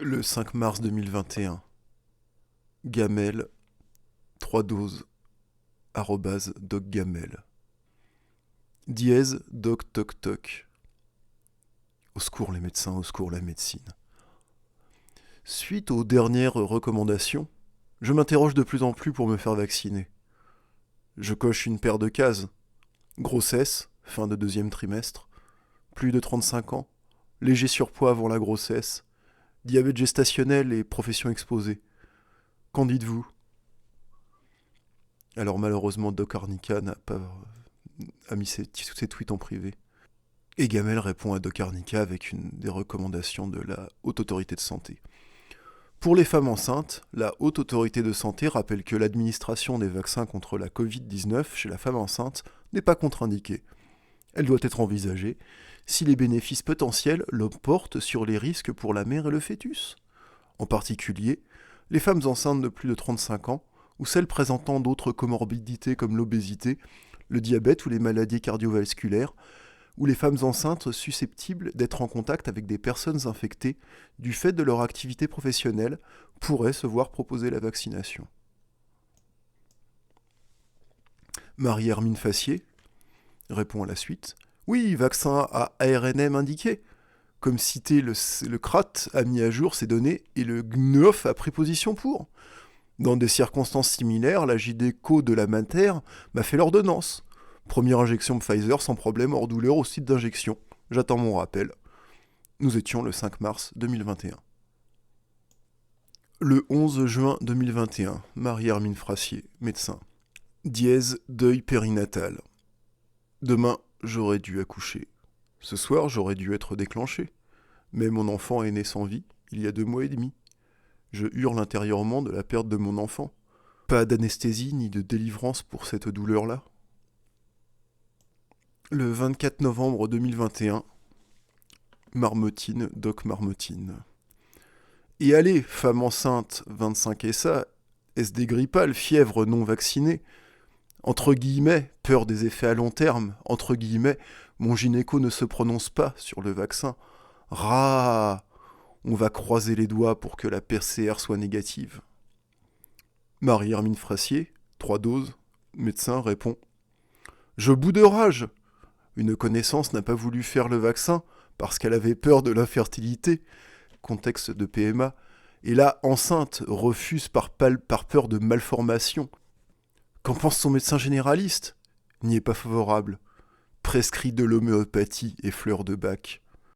Le 5 mars 2021, Gamel, 3 doses, @docgamel. Dièse, doc toc toc. Au secours les médecins, au secours la médecine. Suite aux dernières recommandations, je m'interroge de plus en plus pour me faire vacciner. Je coche une paire de cases. Grossesse, fin de deuxième trimestre, plus de 35 ans, léger surpoids avant la grossesse, diabète gestationnel et profession exposée. Qu'en dites-vous? Alors malheureusement, Doc Arnica a mis tous ses tweets en privé. Et Gamel répond à Doc Arnica avec une des recommandations de la Haute Autorité de Santé. Pour les femmes enceintes, la Haute Autorité de Santé rappelle que l'administration des vaccins contre la Covid-19 chez la femme enceinte n'est pas contre-indiquée. Elle doit être envisagée si les bénéfices potentiels l'emportent sur les risques pour la mère et le fœtus. En particulier, les femmes enceintes de plus de 35 ans ou celles présentant d'autres comorbidités comme l'obésité, le diabète ou les maladies cardiovasculaires, ou les femmes enceintes susceptibles d'être en contact avec des personnes infectées du fait de leur activité professionnelle pourraient se voir proposer la vaccination. Marie-Hermine Fassier répond à la suite. Oui, vaccin à ARNM indiqué. Comme cité, le CRAT a mis à jour ses données et le GNOF a pris position pour. Dans des circonstances similaires, la JDECO de la Mater m'a fait l'ordonnance. Première injection Pfizer sans problème hors douleur au site d'injection. J'attends mon rappel. Nous étions le 5 mars 2021. Le 11 juin 2021, Marie-Hermine Frassier, médecin. Dièse, deuil périnatal. Demain, j'aurais dû accoucher. Ce soir, j'aurais dû être déclenché. Mais mon enfant est né sans vie, il y a 2 mois et demi. Je hurle intérieurement de la perte de mon enfant. Pas d'anesthésie ni de délivrance pour cette douleur-là. Le 24 novembre 2021, Marmotine, Doc Marmotine. Et allez, femme enceinte, 25 et ça, SD grippale, fièvre non vaccinée. Entre guillemets, peur des effets à long terme. Entre guillemets, mon gynéco ne se prononce pas sur le vaccin. Rah! On va croiser les doigts pour que la PCR soit négative. Marie-Hermine Frassier, 3 doses, médecin répond. Je bout de rage! Une connaissance n'a pas voulu faire le vaccin parce qu'elle avait peur de l'infertilité, contexte de PMA, et là, enceinte, refuse par peur de malformation. Qu'en pense son médecin généraliste? N'y est pas favorable. Prescrit de l'homéopathie et fleurs de bac.